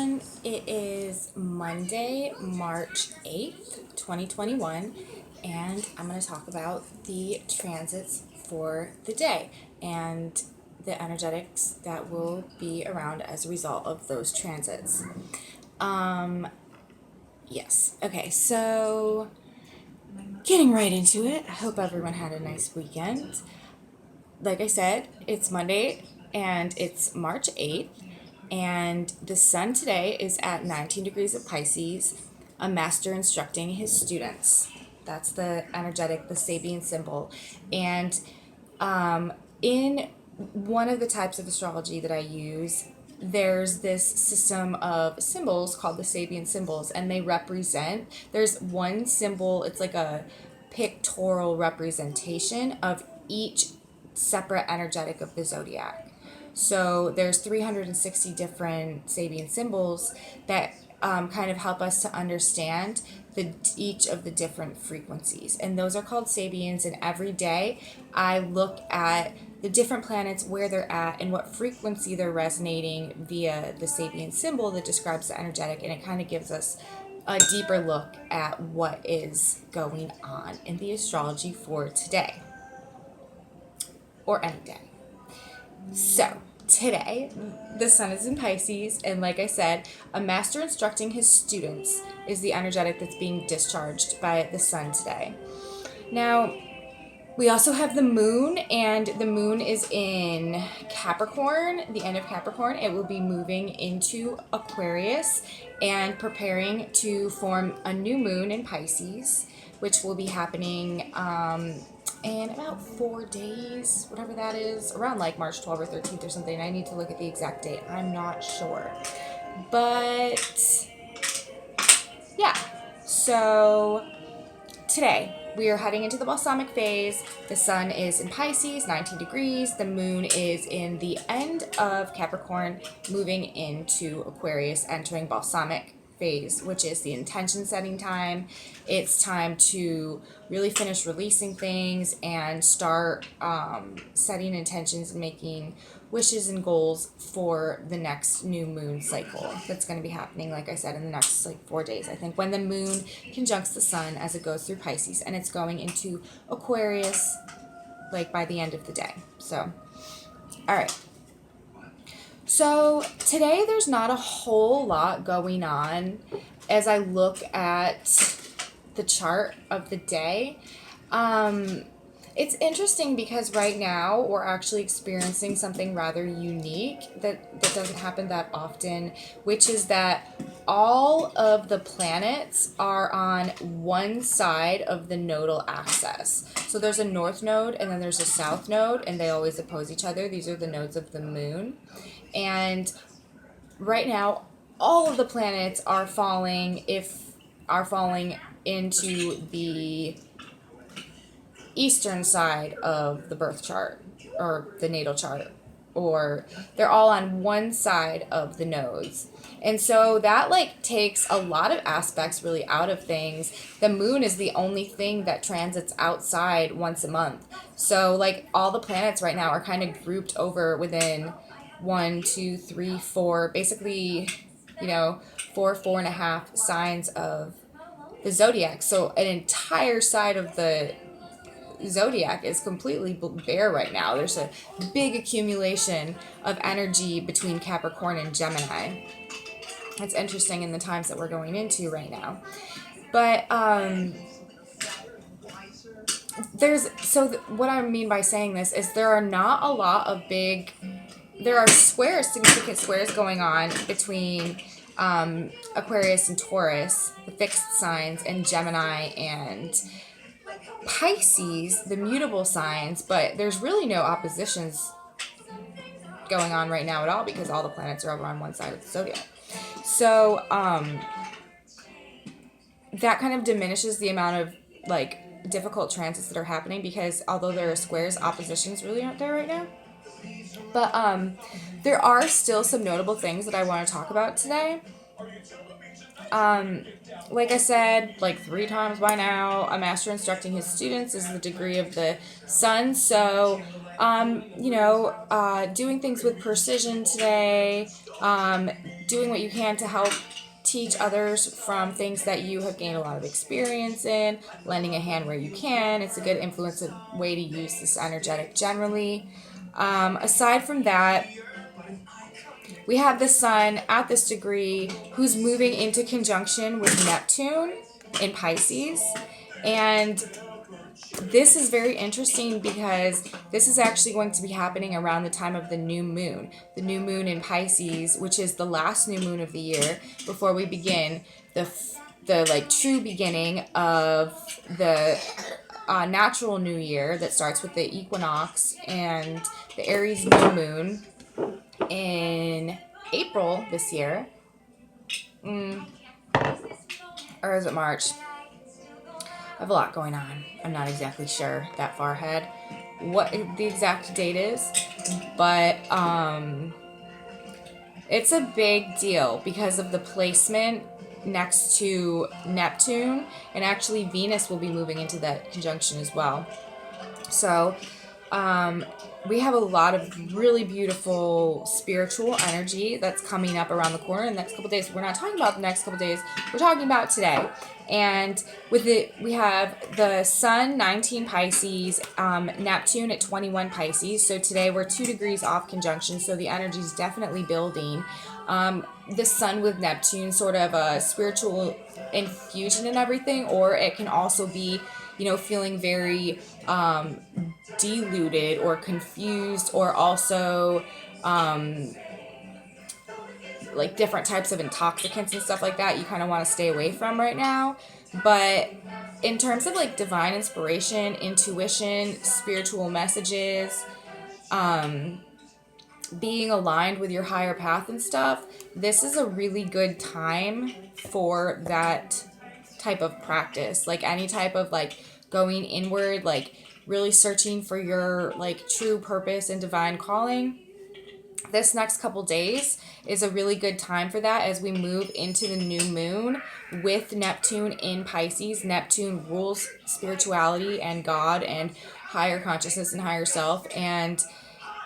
everyone. It is Monday, March 8th, 2021, and I'm going to talk about the transits for the day and the energetics that will be around as a result of those transits. Yes. Okay, so getting right into it. I hope everyone had a nice weekend. Like I said, it's Monday and it's March 8th. And the sun today is at 19 degrees of Pisces, a master instructing his students. That's the energetic, the Sabian symbol. And in one of the types of astrology that I use, there's this system of symbols called the Sabian symbols, and they represent, there's one symbol, it's like a pictorial representation of each separate energetic of the zodiac. So there's 360 different Sabian symbols that kind of help us to understand each of the different frequencies. And those are called Sabians. And every day I look at the different planets, where they're at, and what frequency they're resonating via the Sabian symbol that describes the energetic. And it kind of gives us a deeper look at what is going on in the astrology for today or any day. So, today, the sun is in Pisces, and like I said, a master instructing his students is the energetic that's being discharged by the sun today. Now, we also have the moon, and the moon is in Capricorn, the end of Capricorn. It will be moving into Aquarius and preparing to form a new moon in Pisces, which will be happening in about 4 days, whatever that is, around like March 12th or 13th or something. I need to look at the exact date. I'm not sure. But yeah, so today we are heading into the balsamic phase. The sun is in Pisces, 19 degrees. The moon is in the end of Capricorn, moving into Aquarius, entering balsamic phase, which is the intention setting time. It's time to really finish releasing things and start setting intentions and making wishes and goals for the next new moon cycle that's going to be happening, like I said, in the next 4 days, I think, when the moon conjuncts the sun as it goes through Pisces, and it's going into Aquarius by the end of the day. So all right, so today there's not a whole lot going on as I look at the chart of the day. It's interesting because right now we're actually experiencing something rather unique that doesn't happen that often, which is that all of the planets are on one side of the nodal axis. So there's a north node and then there's a south node, and they always oppose each other. These are the nodes of the moon. And right now, all of the planets are falling into the eastern side of the birth chart or the natal chart, or they're all on one side of the nodes. And so that takes a lot of aspects really out of things. The moon is the only thing that transits outside once a month. So all the planets right now are kind of grouped over within 1, 2, 3, 4, basically, 4.5 signs of the zodiac. So an entire side of the zodiac is completely bare right now. There's a big accumulation of energy between Capricorn and Gemini. It's interesting in the times that we're going into right now. But what I mean by saying this is there are not a lot of there are significant squares going on between Aquarius and Taurus, the fixed signs, and Gemini and Pisces, the mutable signs, but there's really no oppositions going on right now at all because all the planets are over on one side of the zodiac. So that kind of diminishes the amount of difficult transits that are happening, because although there are squares, oppositions really aren't there right now. But there are still some notable things that I want to talk about today. Like I said, like 3 times by now, a master instructing his students is the degree of the sun. So, doing things with precision today, doing what you can to help teach others from things that you have gained a lot of experience in, lending a hand where you can. It's a good influence, a way to use this energetic generally. Aside from that, we have the sun at this degree who's moving into conjunction with Neptune in Pisces. And this is very interesting because this is actually going to be happening around the time of the new moon. The new moon in Pisces, which is the last new moon of the year before we begin the like true beginning of the natural new year that starts with the equinox and the Aries new moon in April this year. Or is it March? I have a lot going on. I'm not exactly sure that far ahead what the exact date is, but it's a big deal because of the placement next to Neptune, and actually Venus will be moving into that conjunction as well. So we have a lot of really beautiful spiritual energy that's coming up around the corner in the next couple days. We're not talking about the next couple days. We're talking about today. And with it, we have the Sun 19 Pisces, Neptune at 21 Pisces. So today we're 2 degrees off conjunction. So the energy is definitely building. The Sun with Neptune, sort of a spiritual infusion and everything, or it can also be, feeling very deluded or confused, or also like different types of intoxicants and stuff like that you kind of want to stay away from right now. But in terms of like divine inspiration, intuition, spiritual messages, being aligned with your higher path and stuff, this is a really good time for that type of practice. Like any type of like going inward, like really searching for your like true purpose and divine calling. This next couple days is a really good time for that as we move into the new moon with Neptune in Pisces. Neptune rules spirituality and God and higher consciousness and higher self, and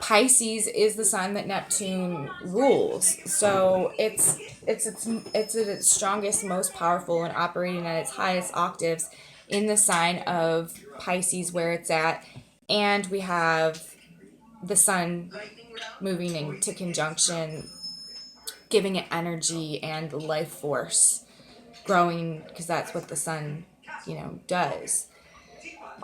Pisces is the sign that Neptune rules. So it's at its strongest, most powerful, and operating at its highest octaves in the sign of Pisces where it's at. And we have the sun moving into conjunction, giving it energy and life force, growing, because that's what the sun, does.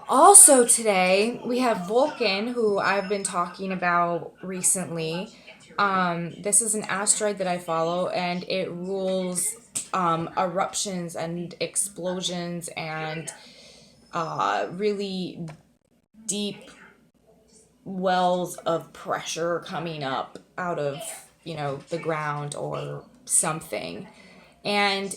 Also today, we have Vulcan, who I've been talking about recently. This is an asteroid that I follow, and it rules eruptions and explosions and really deep wells of pressure coming up out of, the ground or something. And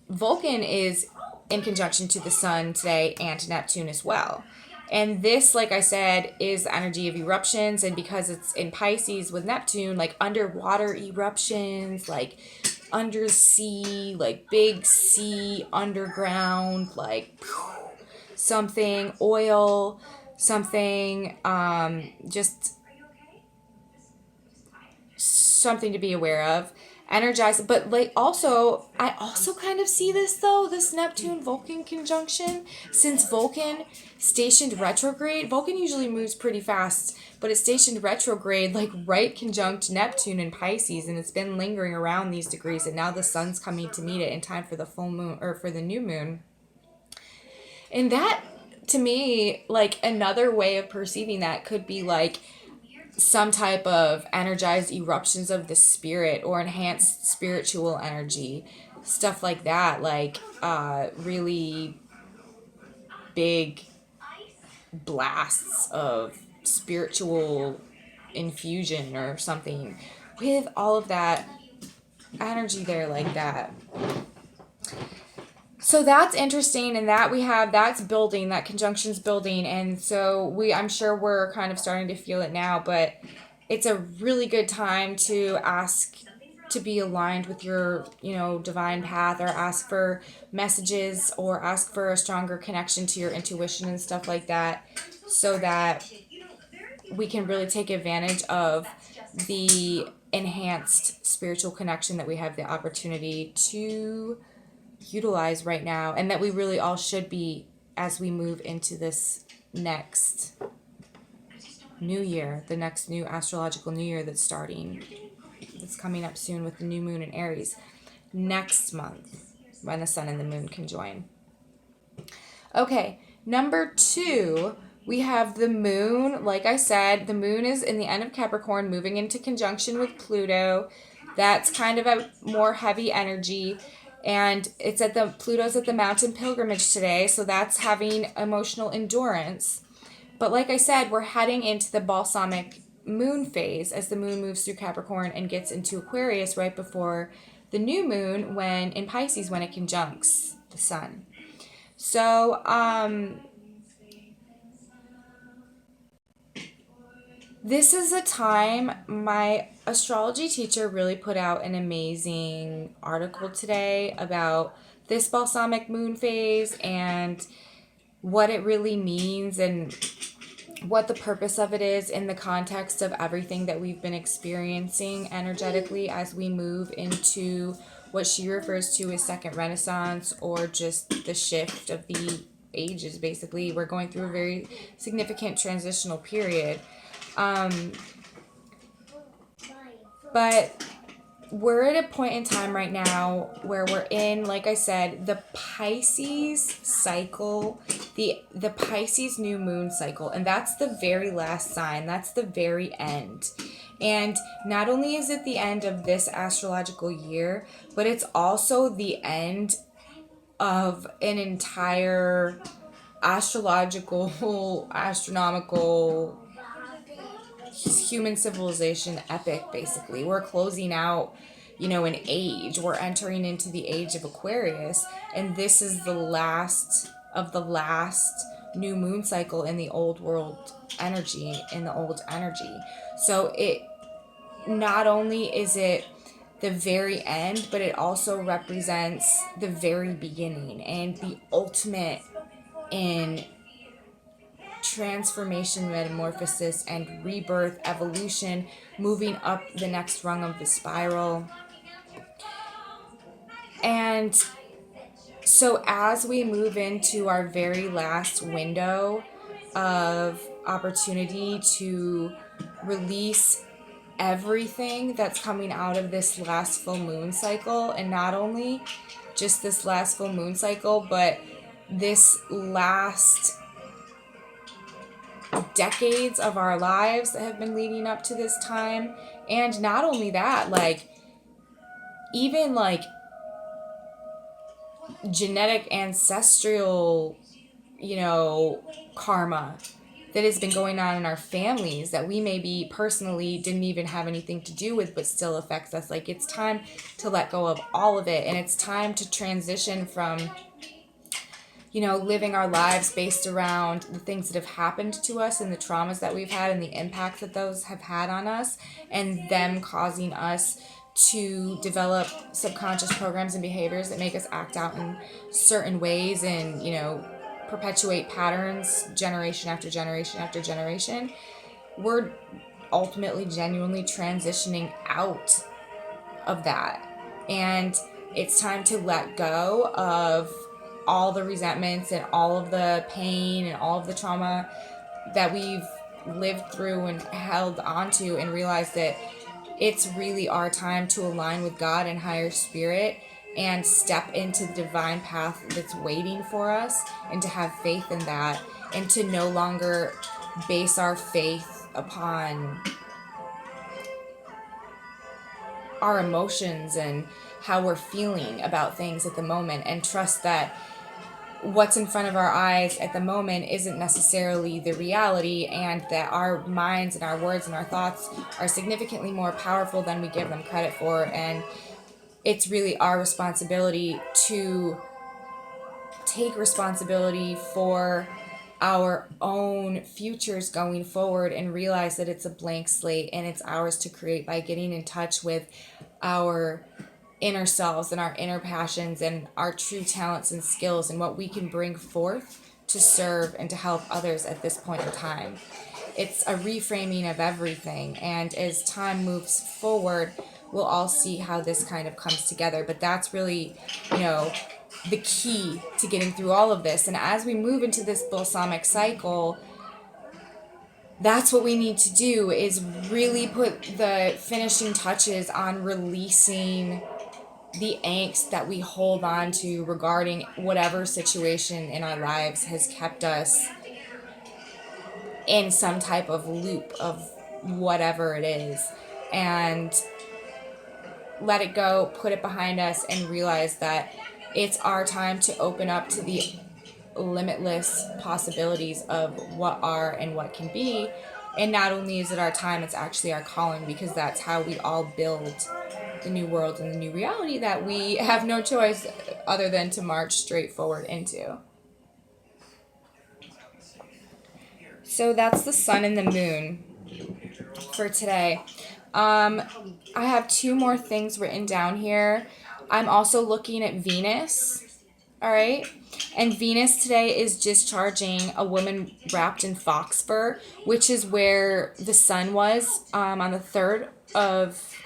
Vulcan is in conjunction to the sun today and Neptune as well. And this, like I said, is the energy of eruptions. And because it's in Pisces with Neptune, like underwater eruptions, like undersea, like big sea, underground, like something, oil, something, just something to be aware of. Energized, but like also, I also kind of see this though, this Neptune Vulcan conjunction, since Vulcan stationed retrograde. Vulcan usually moves pretty fast, but it's stationed retrograde, like right conjunct Neptune in Pisces, and it's been lingering around these degrees, and now the sun's coming to meet it in time for the full moon, or for the new moon. And that, to me, like another way of perceiving that could be like some type of energized eruptions of the spirit or enhanced spiritual energy, stuff like that, like really big blasts of spiritual infusion or something with all of that energy there like that. So that's interesting, and that that's building, that conjunction's building, and so I'm sure we're kind of starting to feel it now, but it's a really good time to ask to be aligned with your, divine path, or ask for messages, or ask for a stronger connection to your intuition and stuff like that, so that we can really take advantage of the enhanced spiritual connection that we have the opportunity to utilize right now, and that we really all should be as we move into this next new year, the next new astrological new year that's coming up soon with the new moon in Aries next month, when the sun and the moon conjoin. Okay, number 2, we have the moon. Like I said, the moon is in the end of Capricorn, moving into conjunction with Pluto. That's kind of a more heavy energy. And Pluto's at the mountain pilgrimage today, so that's having emotional endurance. But like I said, we're heading into the balsamic moon phase as the moon moves through Capricorn and gets into Aquarius right before the new moon in Pisces, when it conjuncts the sun. So, this is a time, my astrology teacher really put out an amazing article today about this balsamic moon phase and what it really means and what the purpose of it is in the context of everything that we've been experiencing energetically as we move into what she refers to as second renaissance, or just the shift of the ages. Basically, we're going through a very significant transitional period. But we're at a point in time right now where we're in, like I said, the Pisces cycle, the Pisces new moon cycle, and that's the very last sign. That's the very end. And not only is it the end of this astrological year, but it's also the end of an entire astronomical human civilization epic. Basically, we're closing out an age. We're entering into the age of Aquarius, and this is the last of the last new moon cycle in the old world energy, so it not only is it the very end, but it also represents the very beginning and the ultimate in transformation, metamorphosis, and rebirth, evolution, moving up the next rung of the spiral. And so as we move into our very last window of opportunity to release everything that's coming out of this last full moon cycle, and not only just this last full moon cycle, but this last decades of our lives that have been leading up to this time. And not only that, even genetic ancestral karma that has been going on in our families that we maybe personally didn't even have anything to do with, but still affects us. It's time to let go of all of it, and it's time to transition from living our lives based around the things that have happened to us and the traumas that we've had and the impact that those have had on us, and them causing us to develop subconscious programs and behaviors that make us act out in certain ways and, perpetuate patterns generation after generation after generation. We're ultimately genuinely transitioning out of that. And it's time to let go of all the resentments and all of the pain and all of the trauma that we've lived through and held onto, and realize that it's really our time to align with God and higher spirit and step into the divine path that's waiting for us, and to have faith in that, and to no longer base our faith upon our emotions and how we're feeling about things at the moment, and trust that what's in front of our eyes at the moment isn't necessarily the reality, and that our minds and our words and our thoughts are significantly more powerful than we give them credit for. And it's really our responsibility to take responsibility for our own futures going forward, and realize that it's a blank slate and it's ours to create by getting in touch with our inner selves and our inner passions and our true talents and skills and what we can bring forth to serve and to help others at this point in time. It's a reframing of everything, and as time moves forward, we'll all see how this kind of comes together. But that's really, the key to getting through all of this. And as we move into this balsamic cycle, that's what we need to do, is really put the finishing touches on releasing the angst that we hold on to regarding whatever situation in our lives has kept us in some type of loop of whatever it is, and let it go, put it behind us, and realize that it's our time to open up to the limitless possibilities of what are and what can be. And not only is it our time, it's actually our calling, because that's how we all build the new world and the new reality that we have no choice other than to march straight forward into. So that's the sun and the moon for today. I have two more things written down here. I'm also looking at Venus. All right. And Venus today is discharging a woman wrapped in fox fur, which is where the sun was on the 3rd of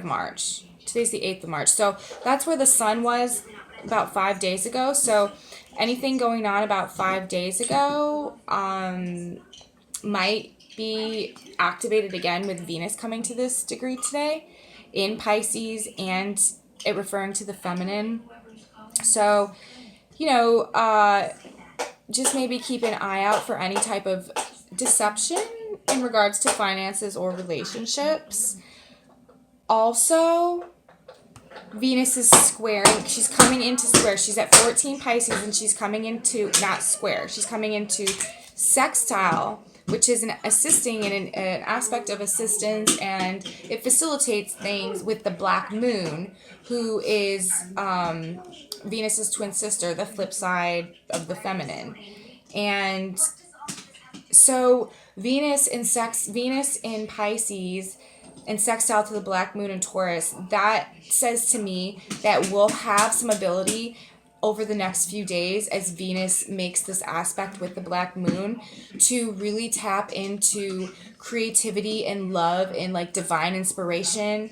March. Today's the 8th of March. So that's where the sun was about 5 days ago. So anything going on about 5 days ago might be activated again with Venus coming to this degree today in Pisces, and it referring to the feminine. So, just maybe keep an eye out for any type of deception in regards to finances or relationships. Also, Venus is squaring. She's coming into square. She's at 14 Pisces, and she's coming into, not square, she's coming into sextile, which is an assisting and an aspect of assistance, and it facilitates things with the black moon, who is Venus's twin sister, the flip side of the feminine. And so Venus in Pisces and sextile to the black moon in Taurus, that says to me that we'll have some ability over the next few days, as Venus makes this aspect with the black moon, to really tap into creativity and love and like divine inspiration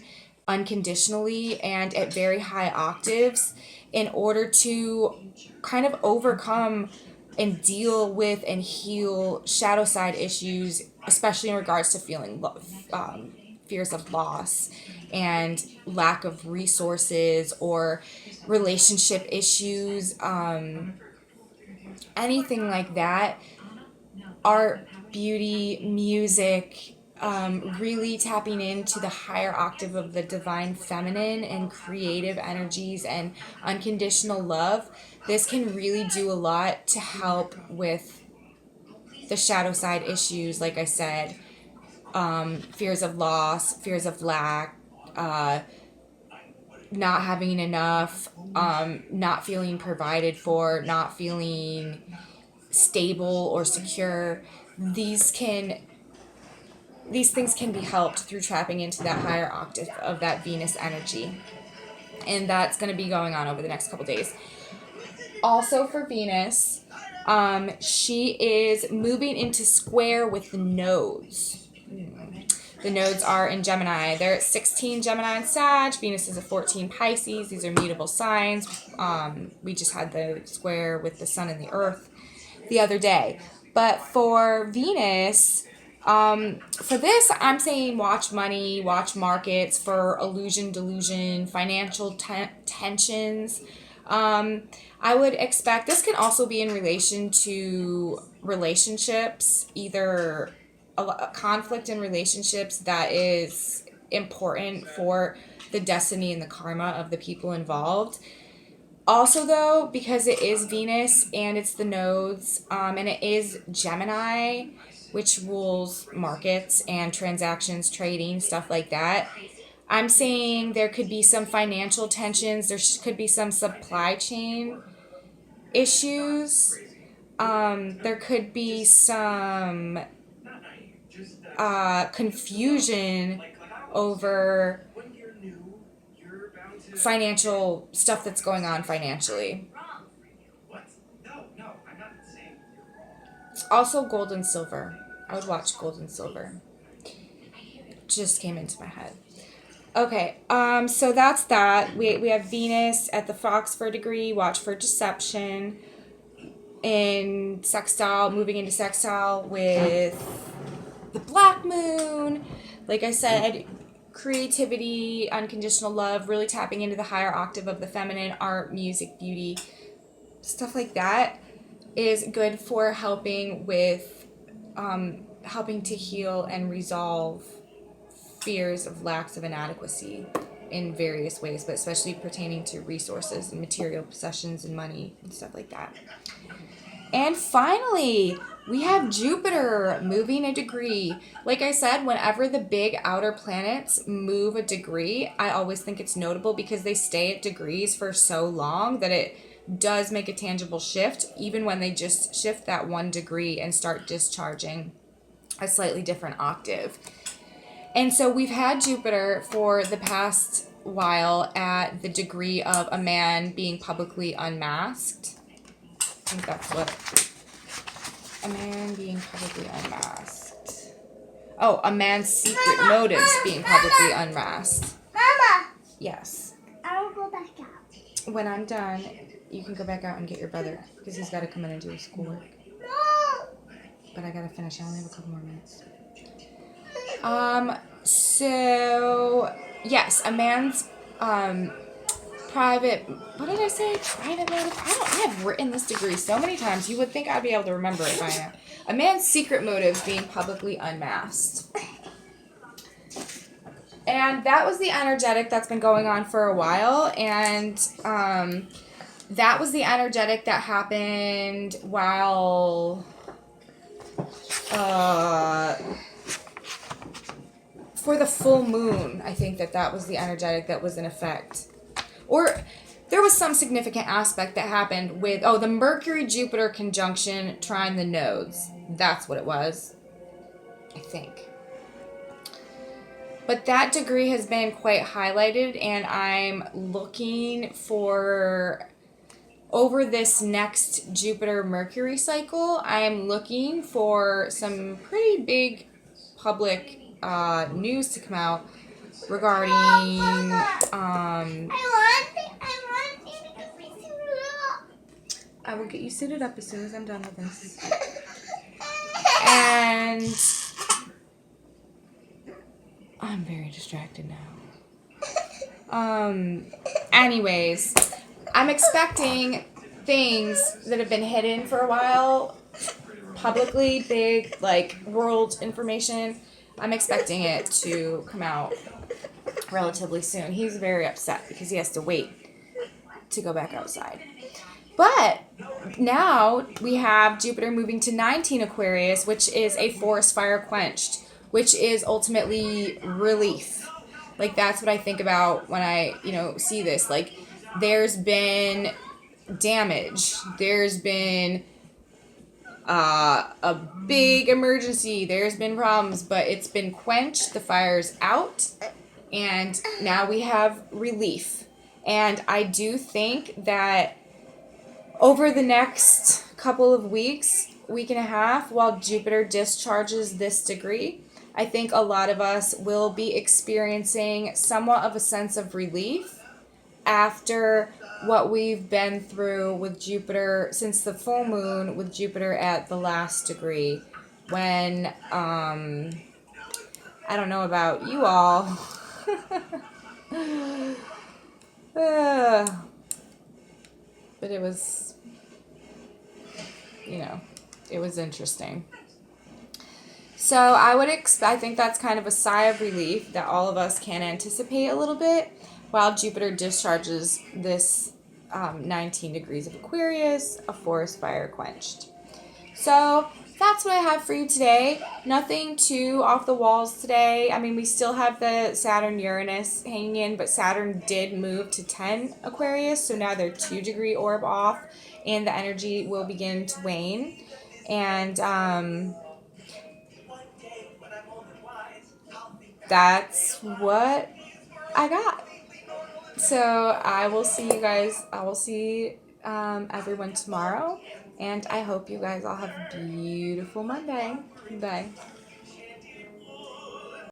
unconditionally and at very high octaves, in order to kind of overcome and deal with and heal shadow side issues, especially in regards to feeling fears of loss and lack of resources or relationship issues, anything like that. Art, beauty, music, really tapping into the higher octave of the divine feminine and creative energies and unconditional love. This can really do a lot to help with the shadow side issues, like I said, fears of loss, fears of lack, not having enough, not feeling provided for, not feeling stable or secure. These things can be helped through tapping into that higher octave of that Venus energy. And that's going to be going on over the next couple days. Also for Venus, she is moving into square with the nodes. The nodes are in Gemini. They're at 16 Gemini and Sag. Venus is at 14 Pisces. These are mutable signs. We just had the square with the sun and the earth the other day. But for Venus, for this, I'm saying watch money, watch markets for illusion, delusion, financial tensions. I would expect this can also be in relation to relationships, either a conflict in relationships that is important for the destiny and the karma of the people involved. Also, though, because it is Venus and it's the nodes, and it is Gemini, which rules markets and transactions, trading, stuff like that, I'm saying there could be some financial tensions. There could be some supply chain issues. There could be some confusion over financial stuff that's going on financially. Also, gold and silver. I would watch gold and silver. Just came into my head. Okay, so that's that. We have Venus at the Foxford degree. Watch for deception. In sextile, moving into sextile with the black moon. Like I said, creativity, unconditional love, really tapping into the higher octave of the feminine, art, music, beauty, stuff like that is good for helping with helping to heal and resolve fears of lacks of inadequacy in various ways, but especially pertaining to resources and material possessions and money and stuff like that. And finally, we have Jupiter moving a degree. Like I said, whenever the big outer planets move a degree, I always think it's notable because they stay at degrees for so long that it does make a tangible shift, even when they just shift that 1 degree and start discharging a slightly different octave. And so we've had Jupiter for the past while at the degree of a man being publicly unmasked. I think that's what. A man being publicly unmasked. Oh, a man's secret motives being publicly unmasked. Mama! Yes. I will go back out. When I'm done, you can go back out and get your brother because he's got to come in and do his schoolwork. No! But I got to finish. I only have a couple more minutes. So, yes, a man's private, what did I say? Private motive? I have written this degree so many times, you would think I'd be able to remember it by now. A man's secret motive being publicly unmasked. And that was the energetic that's been going on for a while, and that was the energetic that happened while for the full moon. I think that was the energetic that was in effect. Or there was some significant aspect that happened with, the Mercury-Jupiter conjunction trine the nodes. That's what it was, I think. But that degree has been quite highlighted, and I'm looking for, over this next Jupiter-Mercury cycle, I'm looking for some pretty big public news to come out regarding I will get you suited up as soon as I'm done with this. And I'm very distracted now. Anyways, I'm expecting things that have been hidden for a while, publicly, big, like world information. I'm expecting it to come out relatively soon. He's very upset because he has to wait to go back outside. But now we have Jupiter moving to 19 Aquarius, which is a forest fire quenched, which is ultimately relief. Like, that's what I think about when I, see this. Like, there's been damage. There's been a big emergency. There's been problems, but it's been quenched. The fire's out. And now we have relief. And I do think that over the next couple of weeks, week and a half, while Jupiter discharges this degree, I think a lot of us will be experiencing somewhat of a sense of relief after what we've been through with Jupiter since the full moon with Jupiter at the last degree. When, I don't know about you all. But it was, it was interesting. So I think that's kind of a sigh of relief that all of us can anticipate a little bit while Jupiter discharges this 19 degrees of Aquarius, a forest fire quenched. So that's what I have for you today. Nothing too off the walls today. I mean, we still have the Saturn-Uranus hanging in, but Saturn did move to 10 Aquarius, so now they're 2-degree orb off, and the energy will begin to wane. And that's what I got. So I will see you guys. I will see everyone tomorrow. And I hope you guys all have a beautiful Monday. Bye.